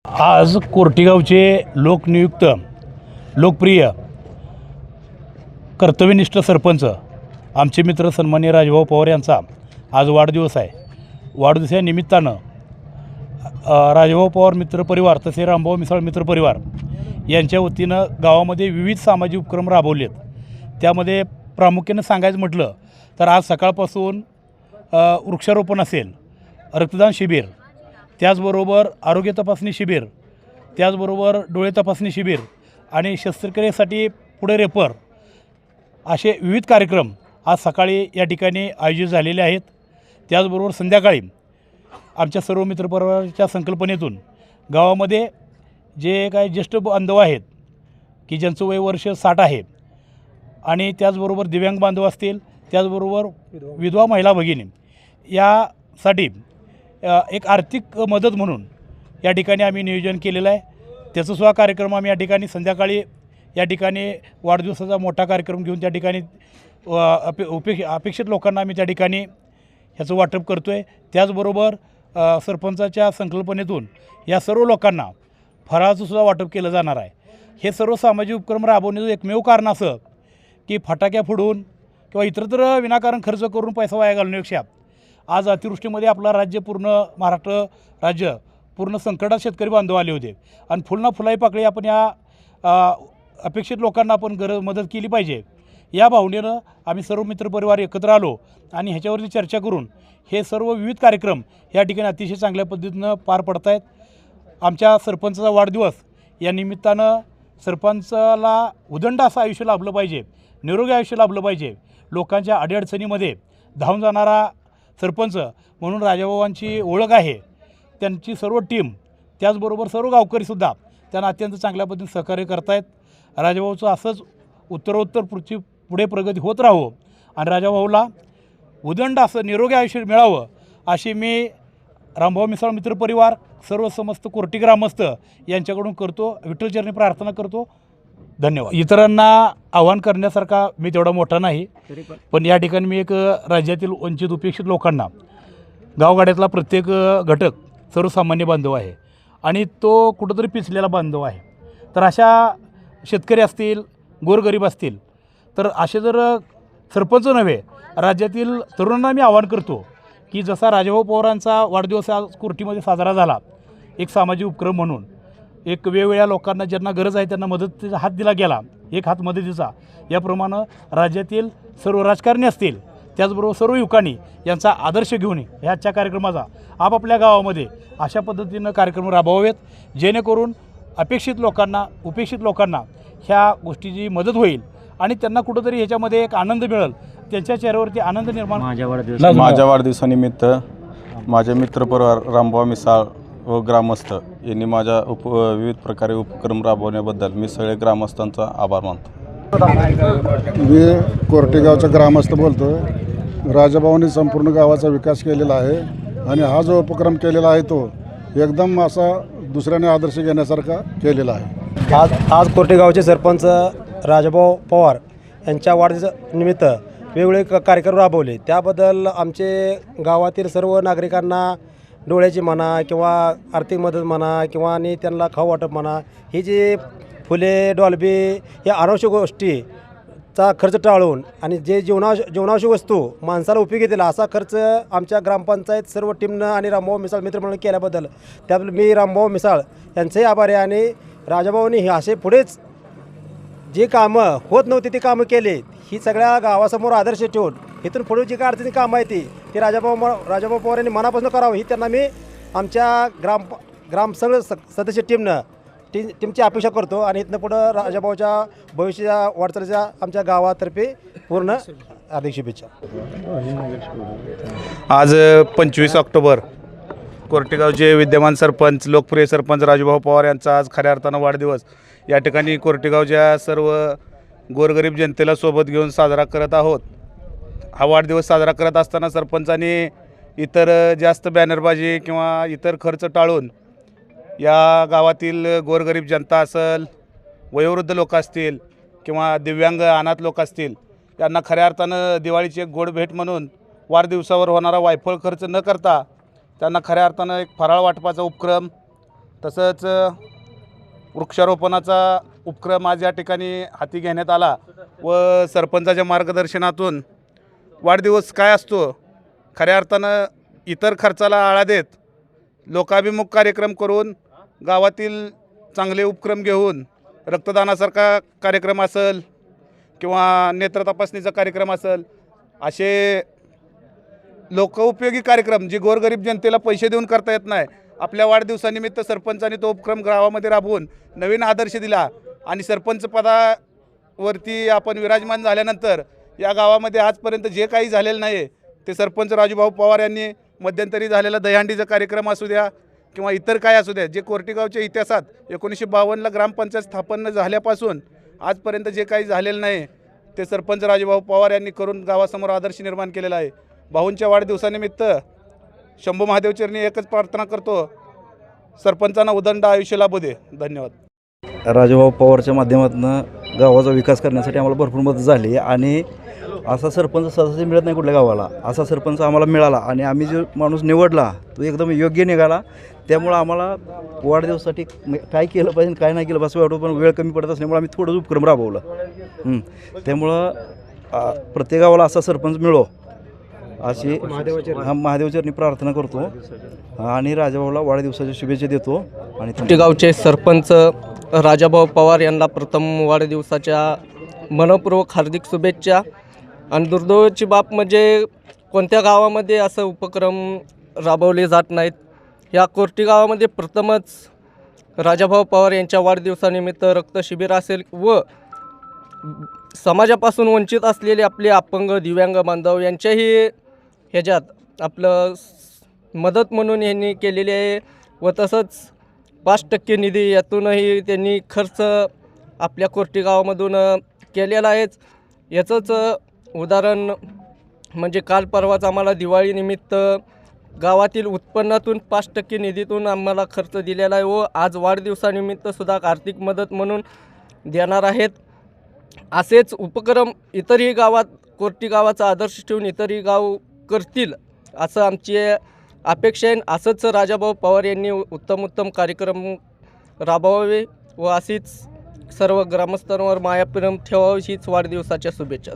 आज कोर्टीगावचे लोकनियुक्त लोकप्रिय कर्तव्यनिष्ठ सरपंच आमचे मित्र सन्माननीय राजभाऊ पवार यांचा आज वाढदिवस आहे. वाढदिवसा निमित्तानं राजभाऊ पवार मित्र परिवार तसे रामभाऊ मिसाळ मित्र परिवार यांच्या वतीनं गावामध्ये विविध सामाजिक उपक्रम राबवलेत. त्यामध्ये प्रामुख्यानं सांगायचं म्हटलं तर आज सकाळपासून वृक्षारोपण असेल, रक्तदान शिबिर, त्याचबरोबर आरोग्य तपासणी शिबिर, त्याचबरोबर डोळे तपासणी शिबिर आणि शस्त्रक्रियेसाठी पुढे रेफर असे विविध कार्यक्रम आज सकाळी या ठिकाणी आयोजित झालेले आहेत. त्याचबरोबर संध्याकाळी आमच्या सर्व मित्रपरिवाराच्या संकल्पनेतून गावामध्ये जे काही ज्येष्ठ बांधव आहेत की ज्यांचं वय वर्ष 60 आहे आणि त्याचबरोबर दिव्यांग बांधव असतील, त्याचबरोबर विधवा महिला भगिनी यासाठी एक आर्थिक मदत म्हणून या ठिकाणी आम्ही नियोजन केलेलं आहे. त्याचासुद्धा कार्यक्रम आम्ही या ठिकाणी संध्याकाळी या ठिकाणी वाढदिवसाचा मोठा कार्यक्रम घेऊन त्या ठिकाणी अपेक्षित लोकांना आम्ही त्या ठिकाणी ह्याचं वाटप करतो आहे. त्याचबरोबर सरपंचाच्या संकल्पनेतून या सर्व लोकांना फराळाचंसुद्धा वाटप केलं जाणार आहे. हे सर्व सामाजिक उपक्रम राबवण्याचं एकमेव कारण असं की फटाक्या फोडून किंवा इतरत्र विनाकारण खर्च करून पैसा वाया घालण्यापेक्षा आज अतिवृष्टीमध्ये आपला राज्य पूर्ण महाराष्ट्र राज्य पूर्ण संकटात शेतकरी बांधव आले होते आणि फुलाई पाकळी आपण या अपेक्षित लोकांना आपण मदत केली पाहिजे या भावनेनं आम्ही सर्व मित्रपरिवार एकत्र आलो आणि ह्याच्यावरती चर्चा करून हे सर्व विविध कार्यक्रम या ठिकाणी अतिशय चांगल्या पद्धतीनं पार पडत आहेत. आमच्या सरपंचाचा वाढदिवस या निमित्तानं सरपंचाला उदंड असं आयुष्य लाभलं पाहिजे, निरोगी आयुष्य लाभलं पाहिजे. लोकांच्या अडीअडचणीमध्ये धावून जाणारा सरपंच म्हणून राजाभाऊंची ओळख आहे. त्यांची सर्व टीम त्याचबरोबर सर्व गावकरीसुद्धा त्यांना अत्यंत चांगल्या पद्धतीने सहकार्य करतायत. राजाभाऊचं असंच उत्तरोत्तर पुढे प्रगती होत राहो आणि राजाभाऊला उदंड असं निरोगी आयुष्य मिळावं अशी मी रामभाऊ मिसाळ मित्र परिवार सर्व समस्त कोर्टी ग्रामस्थ यांच्याकडून करतो, विठ्ठलचरणी प्रार्थना करतो. धन्यवाद. इतरांना आवाहन करण्यासारखा मी तेवढा मोठा नाही, पण या ठिकाणी मी एक राज्यातील वंचित उपेक्षित लोकांना गावगाड्यातला प्रत्येक घटक सर्वसामान्य बांधव आहे आणि तो कुठंतरी पिचलेला बांधव आहे. तर अशा शेतकरी असतील, गोरगरीब असतील, तर असे जर सरपंच नव्हे राज्यातील तरुणांना मी आवाहन करतो की जसा राजाभाऊ पवारांचा वाढदिवस आज कोर्टीमध्ये साजरा झाला एक सामाजिक उपक्रम म्हणून, एक वेगवेगळ्या लोकांना ज्यांना गरज आहे त्यांना मदतीचा हात दिला गेला, एक हात मदतीचा, याप्रमाणे राज्यातील सर्व राजकारणी असतील त्याचबरोबर सर्व युवकांनी यांचा आदर्श घेऊन ह्याच्या कार्यक्रमाचा आपापल्या गावामध्ये अशा पद्धतीनं कार्यक्रम राबवावेत जेणेकरून अपेक्षित लोकांना उपेक्षित लोकांना ह्या गोष्टीची मदत होईल आणि त्यांना कुठंतरी ह्याच्यामध्ये एक आनंद मिळेल, त्यांच्या चेहऱ्यावरती आनंद निर्माण. माझ्या वाढदिवसानिमित्त माझे मित्रपरिवार रामभाऊ मिसाळ व ग्रामस्थ यांनी माझ्या विविध प्रकारे उपक्रम राबवण्याबद्दल मी सगळे ग्रामस्थांचा आभार मानतो. मी कोर्टेगावचा ग्रामस्थ बोलतो. राजाभाऊंनी संपूर्ण गावाचा विकास केलेला आहे आणि हा जो उपक्रम केलेला आहे तो एकदम असा दुसऱ्याने आदर्श घेण्यासारखा केलेला आहे. आज कोर्टेगावचे सरपंच राजाभाऊ पवार यांच्या वाढदिवसानिमित्त वेगवेगळे कार्यक्रम राबवले. त्याबद्दल आमचे गावातील सर्व नागरिकांना डोळ्याची म्हणा किंवा आर्थिक मदत म्हणा किंवा आणि त्यांना खाऊ वाटप म्हणा, ही जी फुले डॉल्बी या अनावश्यक गोष्टीचा खर्च टाळून आणि जे जीवनावश्यक वस्तू माणसाला उपयोगी दिला असा खर्च आमच्या ग्रामपंचायत सर्व टीमनं आणि रामभाऊ मिसाळ मित्रमंडळ केल्याबद्दल त्याबद्दल मी रामभाऊ मिसाळ यांचेही आभारी आहे. आणि राजाभाऊंनी हे असे पुढेच जी कामं होत नव्हती ती कामं केली, ही सगळ्या गावासमोर आदर्श ठेवून इथून पुढे जी काय अडचणी कामं आहे ती राजाभाऊ पवार यांनी मनापासून करावं ही त्यांना मी आमच्या ग्रामसंघ सदस्य टीमची अपेक्षा करतो. आणि इथनं पुढं राजाभाऊच्या भविष्याच्या वाटचालीच्या आमच्या गावातर्फे पूर्ण हार्दिक शुभेच्छा. आज 25 ऑक्टोबर कोर्टेगावचे विद्यमान सरपंच लोकप्रिय सरपंच राजूभाऊ पवार यांचा आज खऱ्या अर्थानं वाढदिवस या ठिकाणी कोर्टेगावच्या सर्व गोरगरीब जनतेला सोबत घेऊन साजरा करत आहोत. हा वाढदिवस साजरा करत असताना सरपंचांनी इतर जास्त बॅनरबाजी किंवा इतर खर्च टाळून या गावातील गोरगरीब जनता असेल, वयोवृद्ध लोक असतील किंवा दिव्यांग अनाथ लोक असतील यांना खऱ्या अर्थानं दिवाळीची एक गोड भेट म्हणून वाढदिवसावर होणारा वायफळ खर्च न करता त्यांना खऱ्या अर्थानं एक फराळ वाटपाचा उपक्रम तसंच वृक्षारोपणाचा उपक्रम आज या ठिकाणी हाती घेण्यात आला व सरपंचाच्या मार्गदर्शनातून वाढदिवस काय असतो खऱ्या अर्थानं इतर खर्चाला आळा देत लोकाभिमुख कार्यक्रम करून गावातील चांगले उपक्रम घेऊन रक्तदानासारखा कार्यक्रम असेल किंवा नेत्र तपासणीचा कार्यक्रम असेल असे लोकोपयोगी कार्यक्रम जे गोरगरीब जनतेला पैसे देऊन करता येत नाही आपल्या वाढदिवसानिमित्त सरपंचांनी तो उपक्रम गावामध्ये राबवून नवीन आदर्श दिला आणि सरपंच पदावरती आपण विराजमान झाल्यानंतर या गावामध्ये आजपर्यंत जे काही झालेलं नाही ते सरपंच राजूभाऊ पवार यांनी मध्यंतरी झालेला दहीहंडीचा कार्यक्रम असू द्या किंवा इतर काय असू द्या जे कोर्टेगावच्या इतिहासात 1952ला ग्रामपंचायत स्थापन झाल्यापासून आजपर्यंत जे काही झालेलं नाही ते सरपंच राजूभाऊ पवार यांनी करून गावासमोर आदर्श निर्माण केलेला आहे. भाऊंच्या वाढदिवसानिमित्त शंभू महादेवचरणी एकच प्रार्थना करतो, सरपंचांना उदंड आयुष्य लाभू दे. धन्यवाद. राजूभाऊ पवारच्या माध्यमातून गावाचा विकास करण्यासाठी आम्हाला भरपूर मदत झाली आणि असा सरपंच सहसा मिळत नाही कुठल्या गावाला. असा सरपंच आम्हाला मिळाला आणि आम्ही जो माणूस निवडला तो एकदम योग्य निघाला. त्यामुळं आम्हाला वाढदिवसासाठी काय केलं पाहिजे काय नाही केलं पाहिजे वाटतं, पण वेळ कमी पडत असल्यामुळे आम्ही थोडंच उपक्रम राबवलं. त्यामुळं प्रत्येक गावाला असा सरपंच मिळो अशी महादेवचरणी प्रार्थना करतो आणि राजाभाऊला वाढदिवसाच्या शुभेच्छा देतो. आणि कोर्टेगावचे सरपंच राजाभाऊ पवार यांना प्रथम वाढदिवसाच्या मनपूर्वक हार्दिक शुभेच्छा. आणि दुर्दैवाची बाब म्हणजे कोणत्या गावामध्ये असं उपक्रम राबवले जात नाहीत. या कोर्टेगावामध्ये प्रथमच राजाभाऊ पवार यांच्या वाढदिवसानिमित्त रक्तशिबिर असेल व समाजापासून वंचित असलेले आपले अपंग दिव्यांग बांधव यांच्याही ह्याच्यात आपलं मदत म्हणून यांनी केलेली आहे व तसंच 5% निधी यातूनही त्यांनी खर्च आपल्या कोर्टेगावामधून केलेला आहेच. याचंच उदाहरण म्हणजे काल परवाच आम्हाला दिवाळीनिमित्त गावातील उत्पन्नातून 5% निधीतून आम्हाला खर्च दिलेला आहे व आज वाढदिवसानिमित्तसुद्धा आर्थिक मदत म्हणून देणार आहेत. असेच उपक्रम इतरही गावात कोर्टेगावाचा आदर्श ठेवून इतरही गाव करतील असं आमची अपेक्षा आहे. असंच राजाभाऊ पवार यांनी उत्तम कार्यक्रम राबवावे व अशीच सर्व ग्रामस्थांवर मायाप्रेम ठेवावी हीच वाढदिवसाच्या शुभेच्छा.